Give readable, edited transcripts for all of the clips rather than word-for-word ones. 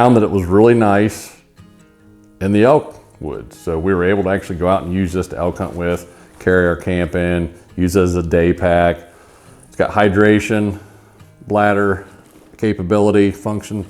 Found that it was really nice in the elk woods. So we were able to actually go out and use this to elk hunt with, carry our camp in, use it as a day pack. It's got hydration, bladder capability, function,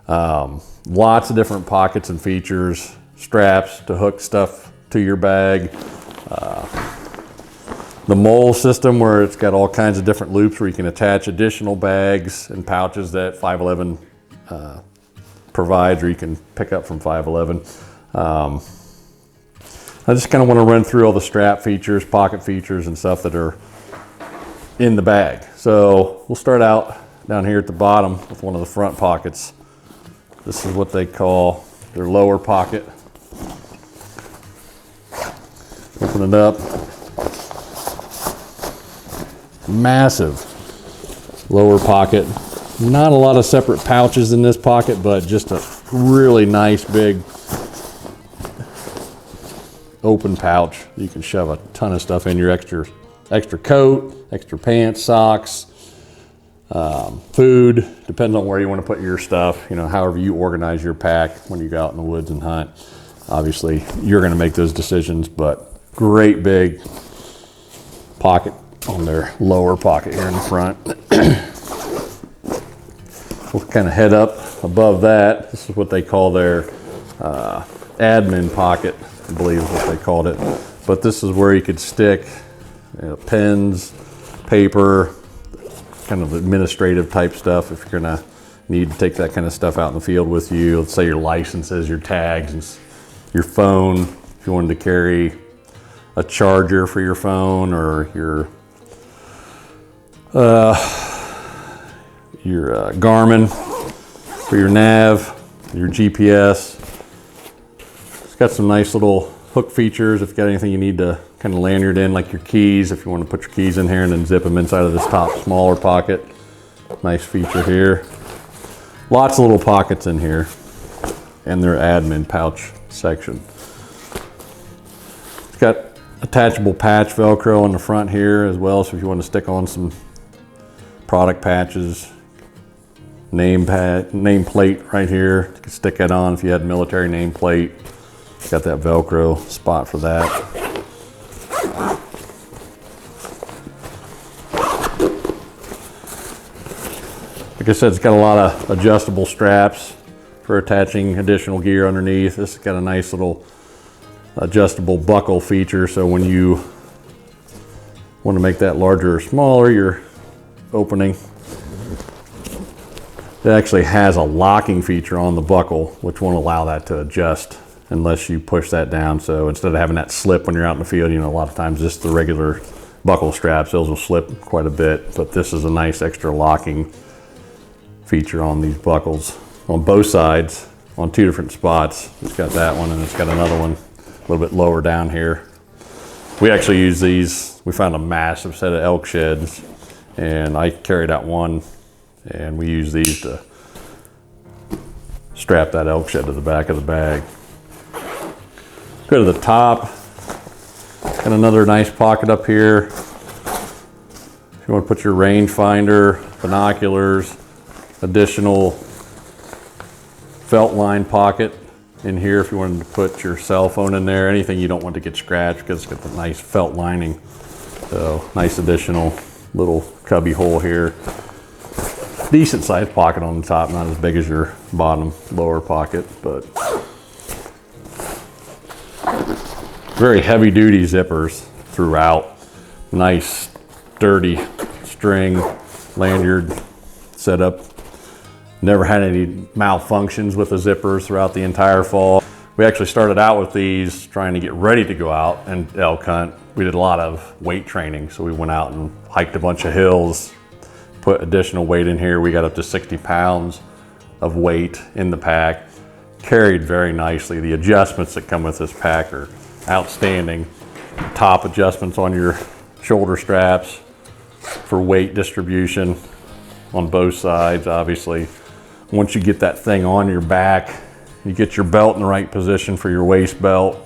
lots of different pockets and features, straps to hook stuff to your bag. The mole system where it's got all kinds of different loops where you can attach additional bags and pouches that 5.11 provides, or you can pick up from 5.11. I just kind of want to run through all the strap features, pocket features, and stuff that are in the bag. So we'll start out down here at the bottom with one of the front pockets. This is what they call their lower pocket. Open it up. Massive lower pocket. Not a lot of separate pouches in this pocket, but just a really nice big open pouch. You can shove a ton of stuff in, your extra coat, extra pants, socks, food, depends on where you want to put your stuff, you know, however you organize your pack when you go out in the woods and hunt. Obviously, you're going to make those decisions, but great big pocket on their lower pocket here in the front. We'll kind of head up above that. This is what they call their admin pocket, I believe is what they called it. But this is where you could stick pens, paper, kind of administrative type stuff if you're gonna need to take that kind of stuff out in the field with you. Let's say your licenses, your tags, and your phone. If you wanted to carry a charger for your phone, or your Garmin for your nav, your GPS. It's got some nice little hook features if you've got anything you need to kind of lanyard in, like your keys, if you want to put your keys in here and then zip them inside of this top smaller pocket. Nice feature here. Lots of little pockets in here, and their admin pouch section. It's got attachable patch Velcro on the front here as well, so if you want to stick on some product patches, nameplate right here, you can stick that on if you had military nameplate. Got that Velcro spot for that. Like I said, it's got a lot of adjustable straps for attaching additional gear underneath. This has got a nice little adjustable buckle feature, so when you want to make that larger or smaller, your opening, it actually has a locking feature on the buckle, which won't allow that to adjust unless you push that down. So instead of having that slip when you're out in the field, you know, a lot of times just the regular buckle straps, those will slip quite a bit, but this is a nice extra locking feature on these buckles on both sides on two different spots. It's got that one, and it's got another one a little bit lower down here. We actually use these. We found a massive set of elk sheds, and I carried out one, and we use these to strap that elk shed to the back of the bag. Go to the top, got another nice pocket up here. If you want to put your range finder, binoculars, additional felt line pocket in here if you wanted to put your cell phone in there, anything you don't want to get scratched, because it's got the nice felt lining. So nice additional little cubby hole here. Decent sized pocket on the top, not as big as your bottom lower pocket, but very heavy duty zippers throughout. Nice sturdy string lanyard setup. Never had any malfunctions with the zippers throughout the entire fall. We actually started out with these trying to get ready to go out and elk hunt. We did a lot of weight training, so we went out and hiked a bunch of hills, put additional weight in here. We got up to 60 pounds of weight in the pack. Carried very nicely. The adjustments that come with this pack are outstanding. Top adjustments on your shoulder straps for weight distribution on both sides. Obviously, once you get that thing on your back, you get your belt in the right position for your waist belt.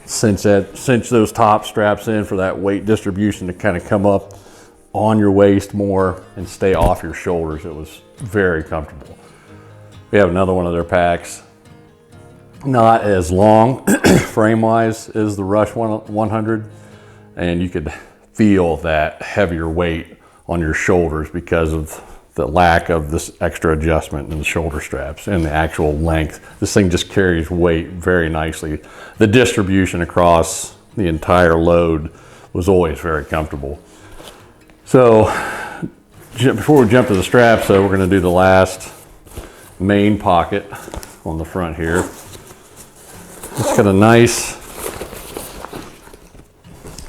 Cinch those top straps in for that weight distribution to kind of come up on your waist more and stay off your shoulders. It was very comfortable. We have another one of their packs, not as long frame-wise as the Rush 100, and you could feel that heavier weight on your shoulders because of the lack of this extra adjustment in the shoulder straps and the actual length. This thing just carries weight very nicely. The distribution across the entire load was always very comfortable. So before we jump to the straps, we're going to do the last main pocket on the front here. It's got a nice,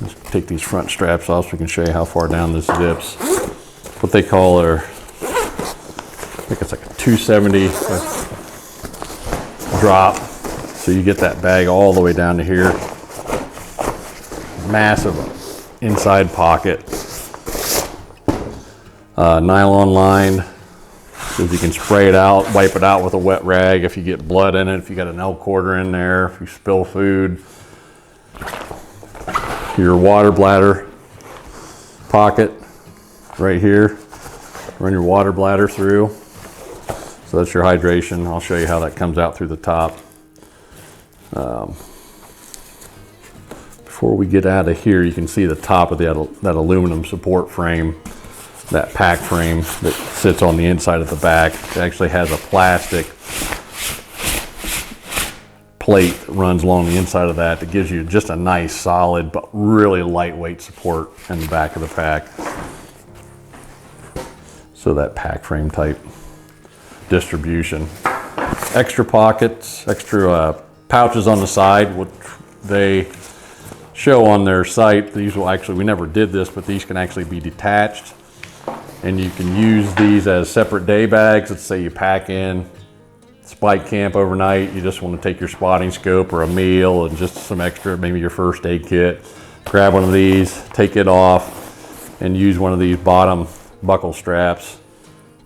let's take these front straps off so we can show you how far down this zips. What they call their, I think it's like a 270 drop. So you get that bag all the way down to here. Massive inside pocket. Nylon lined, so you can spray it out, wipe it out with a wet rag if you get blood in it, if you got an elk quarter in there, if you spill food. Your water bladder pocket right here. Run your water bladder through. So that's your hydration. I'll show you how that comes out through the top. Before we get out of here, you can see the top of that aluminum support frame, that pack frame that sits on the inside of the back. It actually has a plastic plate that runs along the inside of that gives you just a nice solid but really lightweight support in the back of the pack. So that pack frame type distribution. Extra pockets, extra pouches on the side, which they show on their site. These will actually, we never did this, but these can actually be detached, and you can use these as separate day bags. Let's say you pack in spike camp overnight, you just want to take your spotting scope or a meal and just some extra, maybe your first aid kit. Grab one of these, take it off, and use one of these bottom buckle straps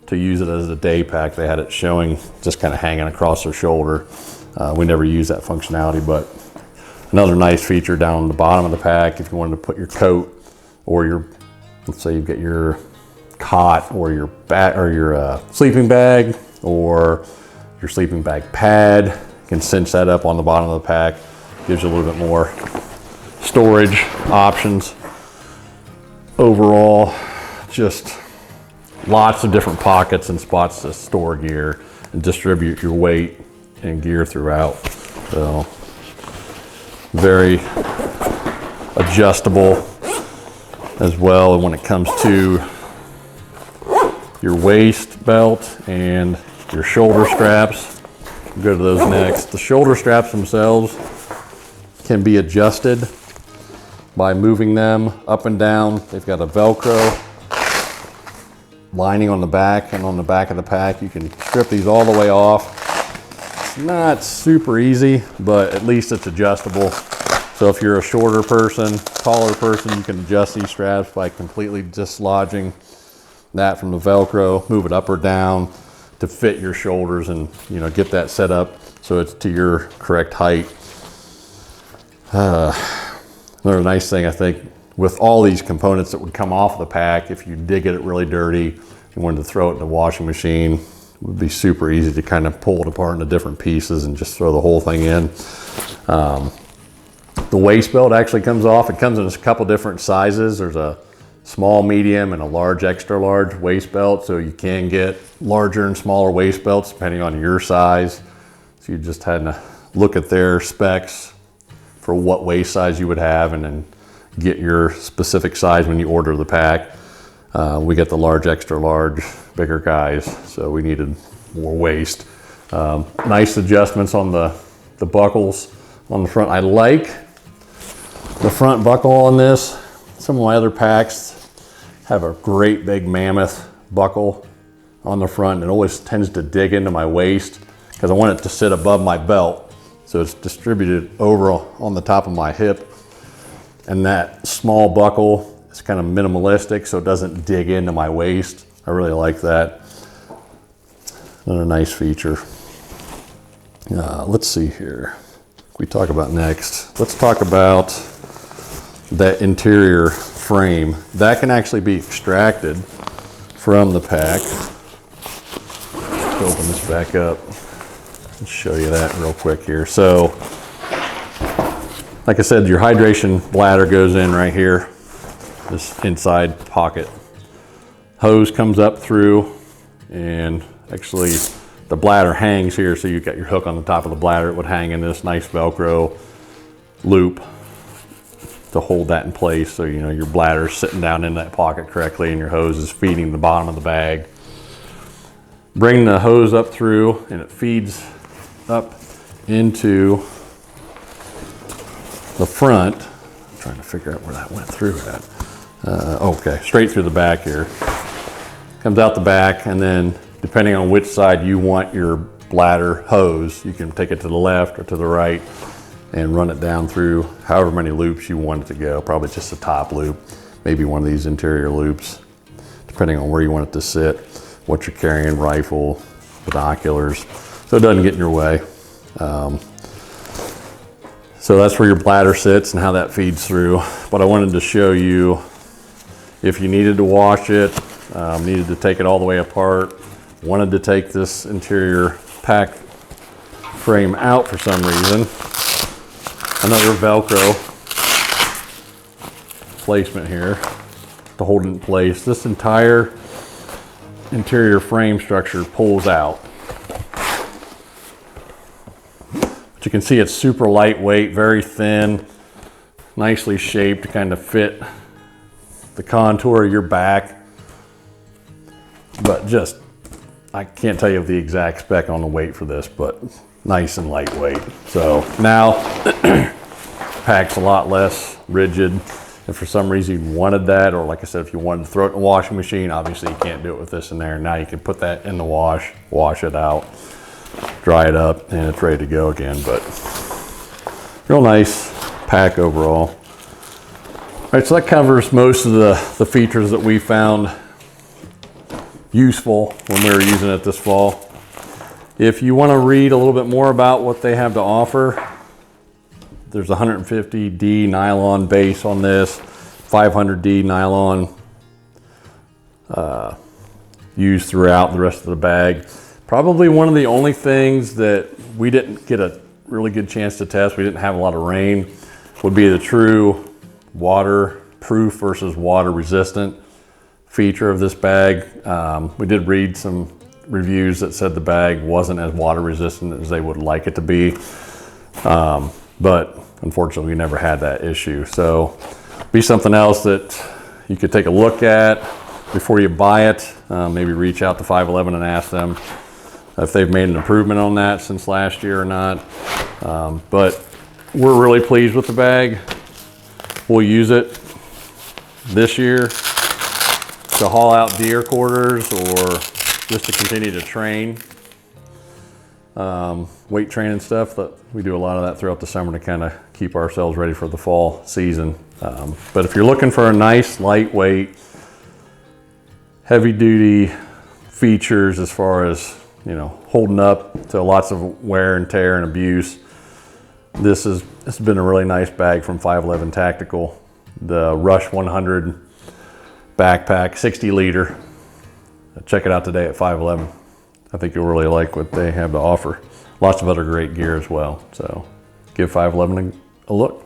to use it as a day pack. They had it showing just kind of hanging across their shoulder. We never used that functionality, but another nice feature down the bottom of the pack if you wanted to put your coat or your, let's say you've got your cot or your sleeping bag or your sleeping bag pad. You can cinch that up on the bottom of the pack. Gives you a little bit more storage options. Overall, just lots of different pockets and spots to store gear and distribute your weight and gear throughout. So very adjustable as well. And when it comes to your waist belt and your shoulder straps, we'll go to those next. The shoulder straps themselves can be adjusted by moving them up and down. They've got a Velcro lining on the back, and on the back of the pack you can strip these all the way off. It's not super easy, but at least it's adjustable. So if you're a shorter person, taller person, you can adjust these straps by completely dislodging that from the Velcro, move it up or down to fit your shoulders, and get that set up so it's to your correct height. Another nice thing, I think, with all these components that would come off the pack, if you did get it really dirty, you wanted to throw it in the washing machine, it would be super easy to kind of pull it apart into different pieces and just throw the whole thing in. The waist belt actually comes off. It comes in a couple different sizes. There's a small, medium, and a large, extra large waist belt. So you can get larger and smaller waist belts depending on your size. So you just had to look at their specs for what waist size you would have and then get your specific size when you order the pack. We got the large, extra large, bigger guys, so we needed more waist. Nice adjustments on the buckles on the front. I like the front buckle on this. Some of my other packs have a great big mammoth buckle on the front. It always tends to dig into my waist because I want it to sit above my belt. So it's distributed over on the top of my hip. And that small buckle is kind of minimalistic, so it doesn't dig into my waist. I really like that. Another nice feature. Let's see here. We talk about next. Let's talk about that interior frame. That can actually be extracted from the pack. open this back up and show you that real quick here. So, like I said, your hydration bladder goes in right here, this inside pocket. Hose comes up through, and actually the bladder hangs here, so you've got your hook on the top of the bladder. It would hang in this nice Velcro loop to hold that in place, so you know your bladder's sitting down in that pocket correctly and your hose is feeding the bottom of the bag. Bring the hose up through and it feeds up into the front. I'm trying to figure out where that went through at. Okay, straight through the back here. Comes out the back, and then depending on which side you want your bladder hose, you can take it to the left or to the right and run it down through however many loops you want it to go. Probably just the top loop, maybe one of these interior loops, depending on where you want it to sit, what you're carrying, rifle, binoculars, so it doesn't get in your way. So that's where your bladder sits and how that feeds through. But I wanted to show you, if you needed to wash it, needed to take it all the way apart, wanted to take this interior pack frame out for some reason, another Velcro placement here to hold it in place. This entire interior frame structure pulls out. But you can see it's super lightweight, very thin, nicely shaped to kind of fit the contour of your back. But just, I can't tell you the exact spec on the weight for this, but nice and lightweight. So now pack's a lot less rigid. If for some reason you wanted that, or like I said, if you wanted to throw it in the washing machine, obviously you can't do it with this in there. Now you can put that in the wash it out, dry it up, and it's ready to go again. But real nice pack overall. All right, so that covers most of the features that we found useful when we were using it this fall. If you want to read a little bit more about what they have to offer, there's a 150D nylon base on this, 500D nylon used throughout the rest of the bag. Probably one of the only things that we didn't get a really good chance to test, we didn't have a lot of rain, would be the true waterproof versus water resistant feature of this bag. We did read some reviews that said the bag wasn't as water resistant as they would like it to be. But unfortunately we never had that issue. So be something else that you could take a look at before you buy it. Maybe reach out to 5.11 and ask them if they've made an improvement on that since last year or not. But we're really pleased with the bag. We'll use it this year to haul out deer quarters or just to continue to train, weight training stuff. That we do a lot of that throughout the summer to kind of keep ourselves ready for the fall season. But if you're looking for a nice, lightweight, heavy duty features as far as, you know, holding up to lots of wear and tear and abuse, this has been a really nice bag from 5.11 Tactical. The Rush100 Backpack, 60 liter. Check it out today at 5.11. I think you'll really like what they have to offer. Lots of other great gear as well. So give 5.11 a look.